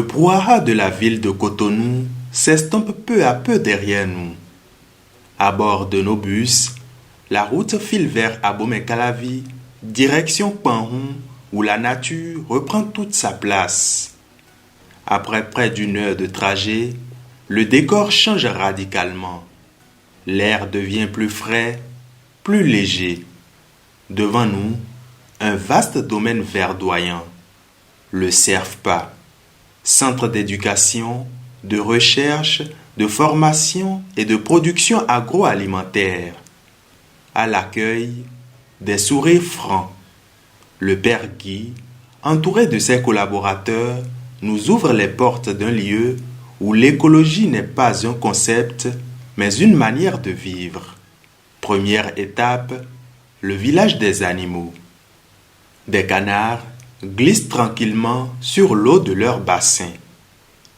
Le brouhaha de la ville de Cotonou s'estompe peu à peu derrière nous. À bord de nos bus, la route file vers Abomey-Calavi, direction Panhon, où la nature reprend toute sa place. Après près d'une heure de trajet, le décor change radicalement. L'air devient plus frais, plus léger. Devant nous, un vaste domaine verdoyant. Le CERFPA, centre d'éducation, de recherche, de formation et de production agroalimentaire. À l'accueil, des sourires francs. Le père Guy, entouré de ses collaborateurs, nous ouvre les portes d'un lieu où l'écologie n'est pas un concept, mais une manière de vivre. Première étape, le village des animaux. Des canards glissent tranquillement sur l'eau de leur bassin.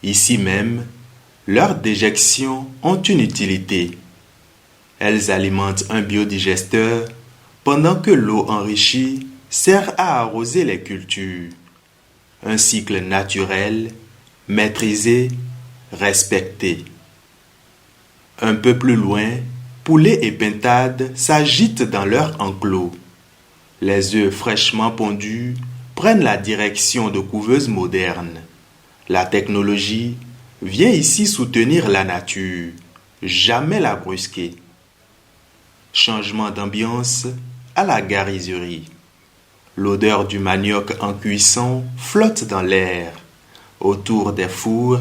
Ici même, leurs déjections ont une utilité. Elles alimentent un biodigesteur pendant que l'eau enrichie sert à arroser les cultures. Un cycle naturel, maîtrisé, respecté. Un peu plus loin, poulets et pintades s'agitent dans leur enclos. Les œufs fraîchement pondus prennent la direction de couveuses modernes. La technologie vient ici soutenir la nature, jamais la brusquer. Changement d'ambiance à la gariserie. L'odeur du manioc en cuisson flotte dans l'air. Autour des fours,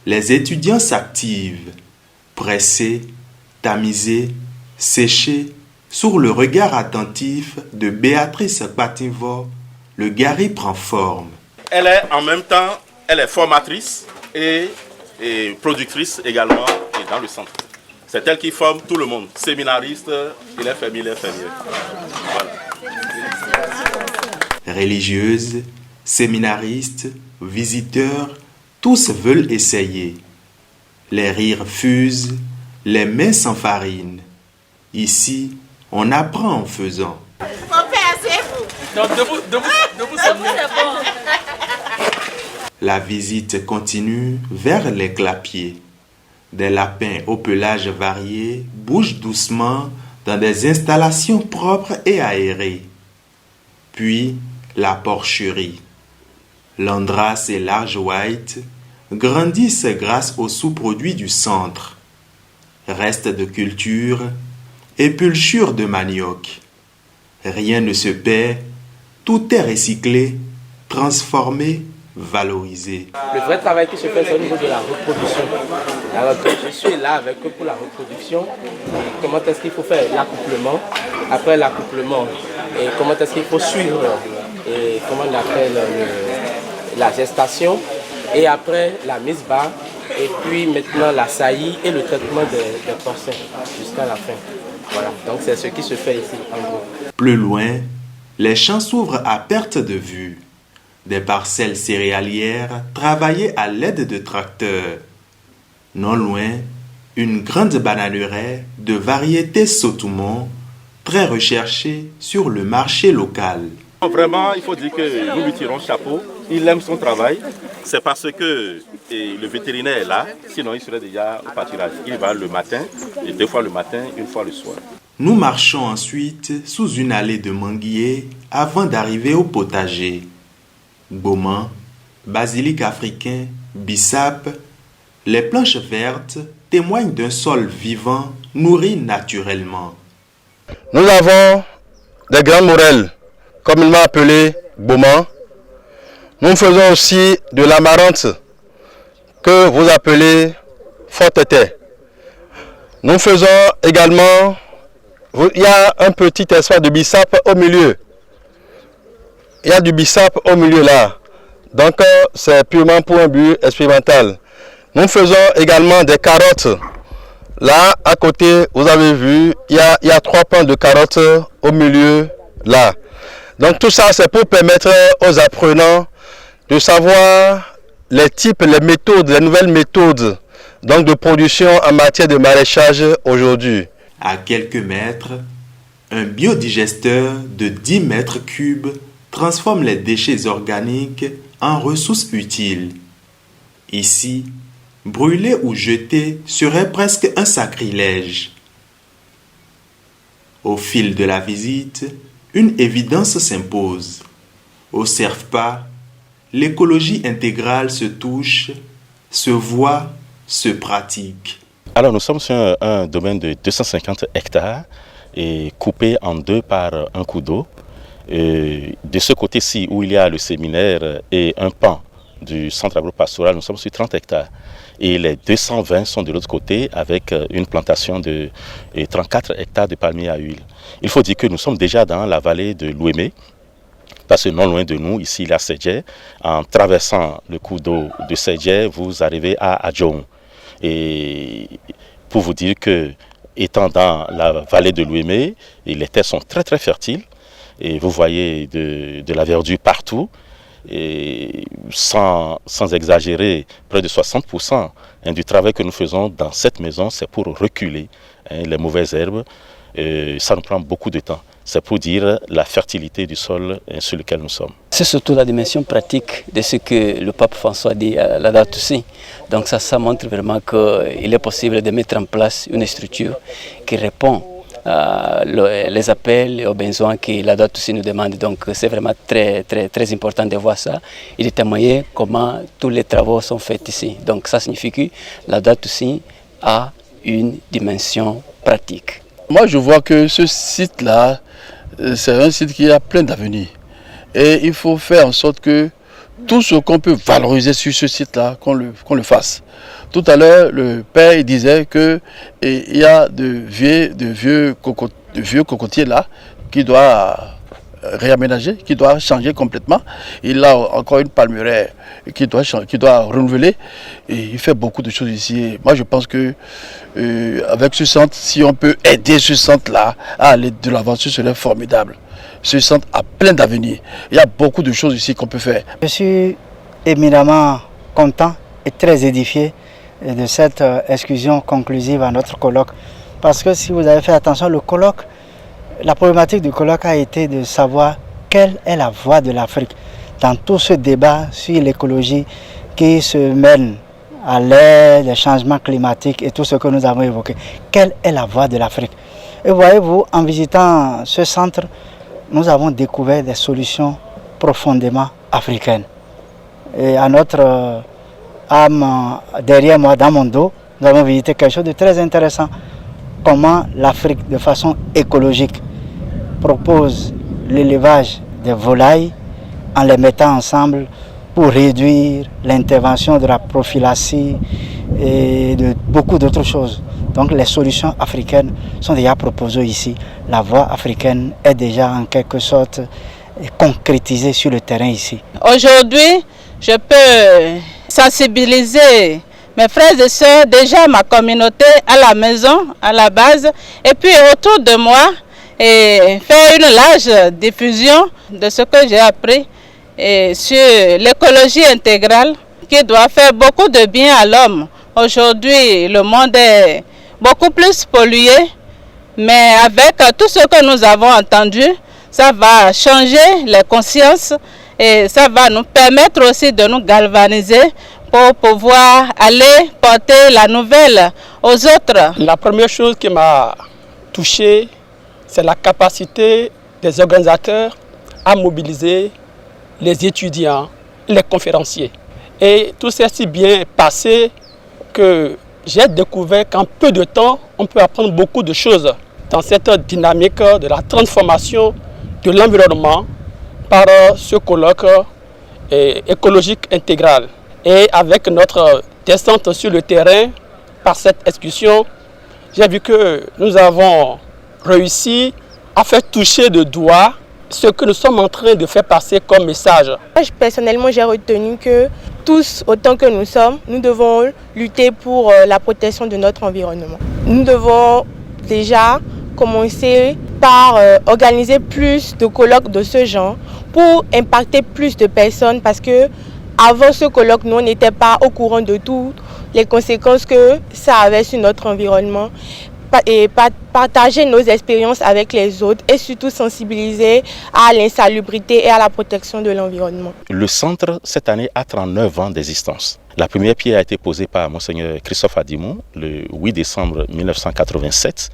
les étudiants s'activent, pressés, tamisés, séchés, sous le regard attentif de Béatrice Patinvo, le gari prend forme. Elle est en même temps, elle est formatrice et productrice également et dans le centre. C'est elle qui forme tout le monde, séminariste, il est fermier, Voilà. Religieuses, séminaristes, visiteurs, tous veulent essayer. Les rires fusent, les mains s'enfarinent. Ici, on apprend en faisant. La visite continue vers les clapiers. Des lapins au pelage varié bougent doucement dans des installations propres et aérées. Puis, la porcherie. L'Andras et Large White grandissent grâce aux sous-produits du centre. Restes de culture, épulchures de manioc. Rien ne se perd, tout est recyclé, transformé, valorisé. Le vrai travail qui se fait, c'est au niveau de la reproduction. Alors, je suis là avec eux pour la reproduction. Comment est-ce qu'il faut faire l'accouplement? Après l'accouplement, et comment est-ce qu'il faut suivre et comment on appelle la gestation, et après la mise bas, et puis maintenant la saillie et le traitement des porcins jusqu'à la fin. Voilà, donc c'est ce qui se fait ici en gros. Plus loin, les champs s'ouvrent à perte de vue. Des parcelles céréalières travaillées à l'aide de tracteurs. Non loin, une grande bananeraie de variété Sotoumont, très recherchée sur le marché local. Vraiment, il faut dire que nous lui tirons chapeau. Il aime son travail. C'est parce que le vétérinaire est là, sinon il serait déjà au pâturage. Il va le matin, et 2 fois le matin, 1 fois le soir. Nous marchons ensuite sous une allée de manguiers avant d'arriver au potager. Goman, basilic africain, bissap, les planches vertes témoignent d'un sol vivant, nourri naturellement. Nous avons des grandes morelles, comme il m'a appelé Goman. Nous faisons aussi de l'amarante, que vous appelez forteté. Nous faisons également, il y a un petit espace de bissap au milieu. Il y a du bissap au milieu là. Donc c'est purement pour un but expérimental. Nous faisons également des carottes. Là, à côté, vous avez vu, il y a 3 pans de carottes au milieu là. Donc tout ça, c'est pour permettre aux apprenants de savoir les types, les méthodes, les nouvelles méthodes donc de production en matière de maraîchage aujourd'hui. À quelques mètres, un biodigesteur de 10 mètres cubes transforme les déchets organiques en ressources utiles. Ici, brûler ou jeter serait presque un sacrilège. Au fil de la visite, une évidence s'impose. Au CERFPA, l'écologie intégrale se touche, se voit, se pratique. Alors nous sommes sur un domaine de 250 hectares et coupé en deux par un cours d'eau. De ce côté-ci où il y a le séminaire et un pan du centre agro-pastoral, nous sommes sur 30 hectares. Et les 220 sont de l'autre côté avec une plantation de 34 hectares de palmiers à huile. Il faut dire que nous sommes déjà dans la vallée de l'Ouémé, parce que non loin de nous, ici, il y a Sédhié. En traversant le cours d'eau de Sédhié, vous arrivez à Adjoum. Et pour vous dire que, étant dans la vallée de l'Ouémé, les terres sont très très fertiles. Et vous voyez de la verdure partout. Et sans exagérer, près de 60% du travail que nous faisons dans cette maison, c'est pour reculer les mauvaises herbes. Ça nous prend beaucoup de temps. C'est pour dire la fertilité du sol sur lequel nous sommes. C'est surtout la dimension pratique de ce que le pape François dit à Laudato Si. Donc ça montre vraiment qu'il est possible de mettre en place une structure qui répond les appels et aux besoins que Laudato Si nous demande. Donc c'est vraiment très important de voir ça et de témoigner comment tous les travaux sont faits ici. Donc ça signifie que Laudato Si a une dimension pratique. Moi je vois que ce site-là, c'est un site qui a plein d'avenir. Et il faut faire en sorte que tout ce qu'on peut valoriser sur ce site-là, qu'on le fasse. Tout à l'heure, le père il disait qu'il y a de vieux cocotiers là qui doivent réaménager, qui doivent changer complètement. Il a encore une palmeraie qui doit renouveler. Et il fait beaucoup de choses ici. Moi, je pense que avec ce centre, si on peut aider ce centre-là à aller de l'avant, ce serait formidable. Ce centre a plein d'avenir. Il y a beaucoup de choses ici qu'on peut faire. Je suis éminemment content et très édifié de cette exclusion conclusive à notre colloque. Parce que si vous avez fait attention, le colloque, la problématique du colloque a été de savoir quelle est la voie de l'Afrique dans tout ce débat sur l'écologie qui se mène à l'ère des changements climatiques et tout ce que nous avons évoqué. Quelle est la voie de l'Afrique? Et voyez-vous, en visitant ce centre, nous avons découvert des solutions profondément africaines. Et à notre âme, derrière moi, dans mon dos, nous avons visité quelque chose de très intéressant. Comment l'Afrique, de façon écologique, propose l'élevage des volailles en les mettant ensemble pour réduire l'intervention de la prophylaxie et de beaucoup d'autres choses. Donc les solutions africaines sont déjà proposées ici. La voie africaine est déjà en quelque sorte concrétisée sur le terrain ici. Aujourd'hui, je peux sensibiliser mes frères et sœurs, déjà ma communauté à la maison, à la base, et puis autour de moi, et faire une large diffusion de ce que j'ai appris sur l'écologie intégrale qui doit faire beaucoup de bien à l'homme. Aujourd'hui, le monde est beaucoup plus pollué, mais avec tout ce que nous avons entendu, ça va changer les consciences et ça va nous permettre aussi de nous galvaniser pour pouvoir aller porter la nouvelle aux autres. La première chose qui m'a touché, c'est la capacité des organisateurs à mobiliser les étudiants, les conférenciers. Et tout s'est si bien passé que j'ai découvert qu'en peu de temps, on peut apprendre beaucoup de choses dans cette dynamique de la transformation de l'environnement par ce colloque écologique intégral. Et avec notre descente sur le terrain, par cette excursion, j'ai vu que nous avons réussi à faire toucher de doigt ce que nous sommes en train de faire passer comme message. Personnellement, j'ai retenu que tous, autant que nous sommes, nous devons lutter pour la protection de notre environnement. Nous devons déjà commencer par organiser plus de colloques de ce genre pour impacter plus de personnes parce que avant ce colloque, nous n'étions pas au courant de toutes les conséquences que ça avait sur notre environnement. partager nos expériences avec les autres et surtout sensibiliser à l'insalubrité et à la protection de l'environnement. Le centre, cette année, a 39 ans d'existence. La première pierre a été posée par Monseigneur Christophe Adimon le 8 décembre 1987,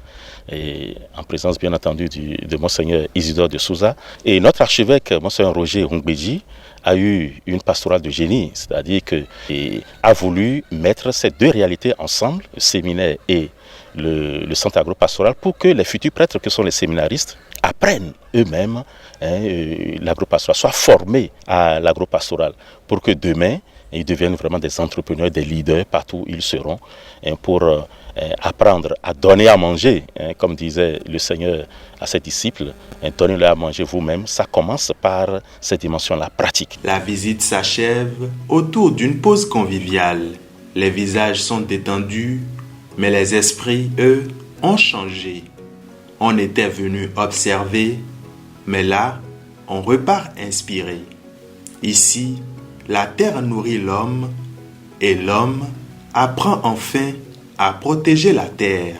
et en présence bien entendu de Monseigneur Isidore de Souza. Et notre archevêque, Monseigneur Roger Hongbeji, a eu une pastorale de génie, c'est-à-dire qu'il a voulu mettre ces deux réalités ensemble, le séminaire et le centre agropastoral, pour que les futurs prêtres que sont les séminaristes apprennent eux-mêmes l'agropastoral, soient formés à l'agropastoral, pour que demain, ils deviennent vraiment des entrepreneurs, des leaders partout où ils seront, pour apprendre à donner à manger, comme disait le Seigneur à ses disciples, donnez-leur à manger vous-même. Ça commence par cette dimension-là pratique. La visite s'achève autour d'une pause conviviale. Les visages sont détendus, mais les esprits, eux, ont changé. On était venu observer, mais là, on repart inspiré. Ici, la terre nourrit l'homme et l'homme apprend enfin à protéger la terre.